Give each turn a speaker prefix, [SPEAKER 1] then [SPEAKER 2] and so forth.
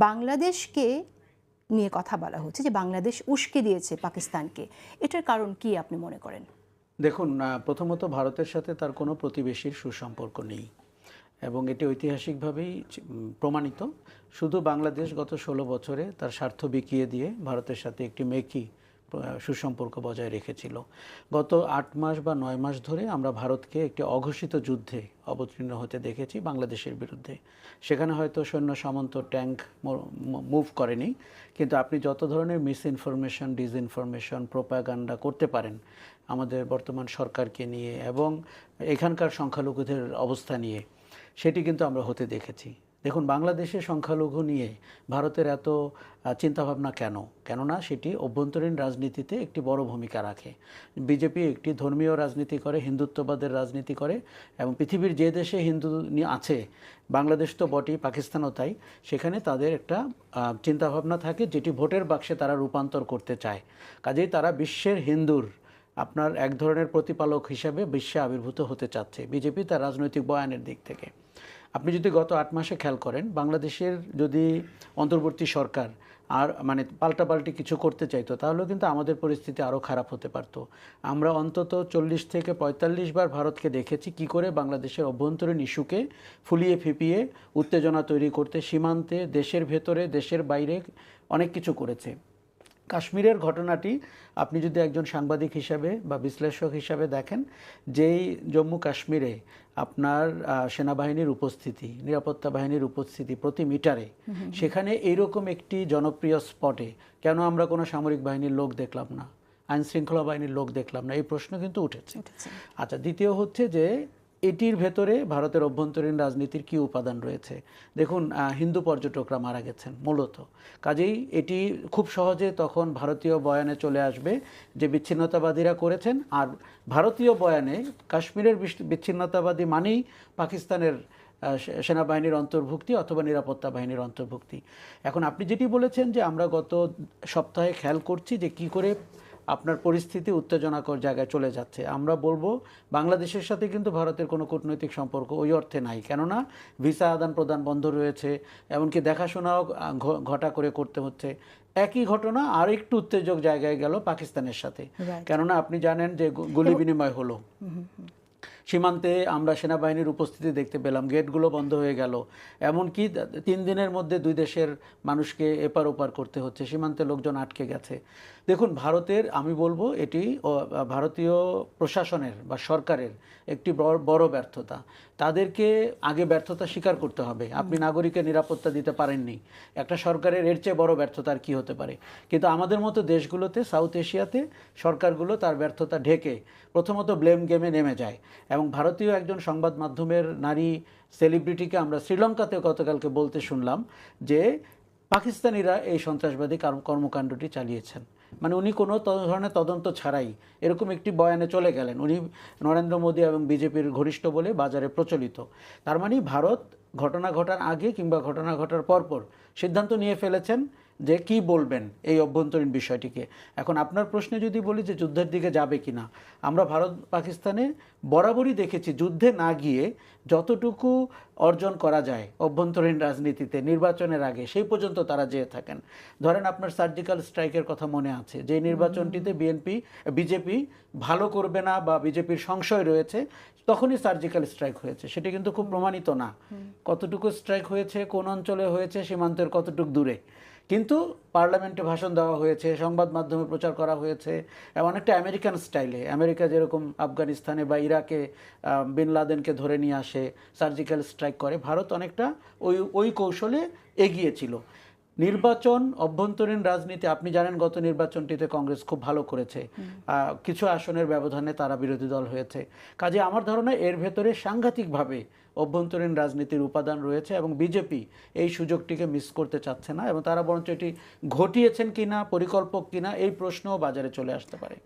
[SPEAKER 1] বাংলাদেশকে নিয়ে কথা বলা হচ্ছে যে বাংলাদেশ উস্কে দিয়েছে পাকিস্তানকে, এটার কারণ কি আপনি মনে করেন?
[SPEAKER 2] দেখুন, প্রথমত ভারতের সাথে তার কোনো প্রতিবেশীর সুসম্পর্ক নেই এবং এটি ঐতিহাসিকভাবেই প্রমাণিত। শুধু বাংলাদেশ গত 16 বছরে তার স্বার্থ বিকিয়ে দিয়ে ভারতের সাথে একটি মেকি সুসম্পর্ক বজায় রেখেছিল। গত 8 মাস বা 9 মাস ধরে আমরা ভারতকে একটি অঘোষিত যুদ্ধে অবতীর্ণ হতে দেখেছি বাংলাদেশের বিরুদ্ধে। সেখানে হয়তো সৈন্য সামন্ত ট্যাঙ্ক মুভ করেনি, কিন্তু আপনি যত ধরনের মিস ইনফরমেশন, ডিসইনফরমেশন, প্রোপাগান্ডা করতে পারেন আমাদের বর্তমান সরকারকে নিয়ে এবং এখানকার সংখ্যালঘুদের অবস্থা নিয়ে, সেটি কিন্তু আমরা হতে দেখেছি। দেখুন, বাংলাদেশের সংখ্যালঘু নিয়ে ভারতের এত চিন্তাভাবনা কেন? কেননা সেটি অভ্যন্তরীণ রাজনীতিতে একটি বড় ভূমিকা রাখে। বিজেপি একটি ধর্মীয় রাজনীতি করে, হিন্দুত্ববাদের রাজনীতি করে এবং পৃথিবীর যে দেশে হিন্দু আছে, বাংলাদেশ তো বটেই, পাকিস্তানও তাই, সেখানে তাদের একটা চিন্তাভাবনা থাকে যেটি ভোটের বাক্সে তারা রূপান্তর করতে চায়। কাজেই তারা বিশ্বের হিন্দুর আপনার এক ধরনের প্রতিপালক হিসাবে বিশ্বে আবির্ভূত হতে চাচ্ছে বিজেপি তার রাজনৈতিক বয়ানের দিক থেকে। আপনি যদি গত 8 মাসে খেয়াল করেন, বাংলাদেশের যদি অন্তর্বর্তী সরকার আর পাল্টাপাল্টি কিছু করতে চাইতো, তাহলেও কিন্তু আমাদের পরিস্থিতি আরও খারাপ হতে পারত। আমরা অন্তত 40 থেকে 45 বার ভারতকে দেখেছি কি করে বাংলাদেশের অভ্যন্তরীণ ইস্যুকে ফুলিয়ে ফিপিয়ে উত্তেজনা তৈরি করতে সীমান্তে, দেশের ভেতরে, দেশের বাইরে অনেক কিছু করেছে। কাশ্মীরের ঘটনাটি আপনি যদি একজন সাংবাদিক হিসাবে বা বিশ্লেষক হিসাবে দেখেন, যেই জম্মু কাশ্মীরে আপনার সেনাবাহিনীর উপস্থিতি, নিরাপত্তা বাহিনীর উপস্থিতি প্রতি মিটারে, সেখানে এইরকম একটি জনপ্রিয় স্পটে কেন আমরা কোনো সামরিক বাহিনীর লোক দেখলাম না, আইন শৃঙ্খলা বাহিনীর লোক দেখলাম না, এই প্রশ্ন কিন্তু উঠেছে। আচ্ছা, দ্বিতীয় হচ্ছে যে এটির ভেতরে ভারতের অভ্যন্তরীণ রাজনীতির কি উপাদান রয়েছে? দেখুন, হিন্দু পর্যটকরা মারা গেছেন মূলত। কাজেই এটি খুব সহজে তখন ভারতীয় বয়ানে চলে আসবে যে বিচ্ছিন্নতাবাদীরা করেছেন, আর ভারতীয় বয়ানে কাশ্মীরের বিচ্ছিন্নতাবাদী মানেই পাকিস্তানের সেনাবাহিনীর অন্তর্ভুক্তি অথবা নিরাপত্তা বাহিনীর অন্তর্ভুক্তি। এখন আপনি যেটি বলেছেন যে আমরা গত সপ্তাহে খেয়াল করছি যে কি করে আপনার পরিস্থিতি উত্তেজনাকর জায়গায় চলে যাচ্ছে, আমরা বলবো বাংলাদেশের সাথে কিন্তু ভারতের কোনো কূটনৈতিক সম্পর্ক ওই অর্থে নাই। কেননা ভিসা আদান প্রদান বন্ধ রয়েছে, এমনকি দেখাশোনাও ঘটা করে করতে হচ্ছে। একই ঘটনা আর একটু উত্তেজক জায়গায় গেল পাকিস্তানের সাথে, কেননা আপনি জানেন যে গুলি বিনিময় হলো, সীমান্তে আমরা সেনাবাহিনীর উপস্থিতি দেখতে পেলাম, গেটগুলো বন্ধ হয়ে গেল, এমনকি 3 দিনের মধ্যে 2 দেশের মানুষকে এপার ওপার করতে হচ্ছে, সীমান্তে লোকজন আটকে গেছে। দেখুন, ভারতের, আমি বলবো এটি ভারতীয় প্রশাসনের বা সরকারের একটি বড় ব্যর্থতা। তাদেরকে আগে ব্যর্থতা স্বীকার করতে হবে। আপনি নাগরিকের নিরাপত্তা দিতে পারেননি, একটা সরকারের এর চেয়ে বড় ব্যর্থতা আর কী হতে পারে? কিন্তু আমাদের মতো দেশগুলোতে, সাউথ এশিয়াতে সরকারগুলো তার ব্যর্থতা ঢেকে প্রথমত ব্লেম গেমে নেমে যায়। এবং ভারতীয় একজন সংবাদ মাধ্যমের নারী সেলিব্রিটিকে আমরা শ্রীলঙ্কাতে গতকালকে বলতে শুনলাম যে পাকিস্তানিরা এই সন্ত্রাসবাদী কর্মকাণ্ডটি চালিয়েছেন। উনি কোনো ধরনের তদন্ত ছাড়াই এরকম একটি বয়ানে চলে গেলেন। উনি নরেন্দ্র মোদী এবং বিজেপির ঘনিষ্ঠ বলে বাজারে প্রচলিত। তার মানে ভারত ঘটনা ঘটার আগে কিংবা ঘটনা ঘটার পরপর সিদ্ধান্ত নিয়ে ফেলেছেন যে কি বলবেন এই অভ্যন্তরীণ বিষয়টিকে। এখন আপনার প্রশ্নে যদি বলি যে যুদ্ধের দিকে যাবে কিনা, আমরা ভারত পাকিস্তানে বরাবরই দেখেছি যুদ্ধে না গিয়ে যতটুকু অর্জন করা যায় অভ্যন্তরীণ রাজনীতিতে নির্বাচনের আগে, সেই পর্যন্ত তারা যেয়ে থাকেন। ধরেন আপনার সার্জিক্যাল স্ট্রাইকের কথা মনে আছে, যে নির্বাচনটিতে বিজেপি ভালো করবে না বা বিজেপির সংশয় রয়েছে, তখনই সার্জিক্যাল স্ট্রাইক হয়েছে। সেটি কিন্তু খুব প্রমাণিত না কতটুকু স্ট্রাইক হয়েছে, কোন অঞ্চলে হয়েছে, সীমান্তের কতটুকু দূরে, কিন্তু পার্লামেন্টে ভাষণ দেওয়া হয়েছে, সংবাদ মাধ্যমে প্রচার করা হয়েছে। অনেকটা আমেরিকান স্টাইলে, আমেরিকা যেরকম আফগানিস্তানে বা ইরাকে বিন লাদেনকে ধরে নিয়ে আসে, সার্জিক্যাল স্ট্রাইক করে, ভারত অনেকটা ওই কৌশলে এগিয়েছিল। নির্বাচন, অভ্যন্তরীণ রাজনীতি, আপনি জানেন গত নির্বাচনটিতে কংগ্রেস খুব ভালো করেছে, কিছু আসনের ব্যবধানে তারা বিরোধী দল হয়েছে। কাজে আমার ধারণা এর ভেতরে সাংঘাতিকভাবে অভ্যন্তরীণ রাজনীতির উপাদান রয়েছে এবং বিজেপি এই সুযোগটিকে মিস করতে চাচ্ছে না এবং তারা বরঞ্চ এটি ঘটিয়েছেন কিনা, পরিকল্পক কিনা, এই প্রশ্নও বাজারে চলে আসতে পারে।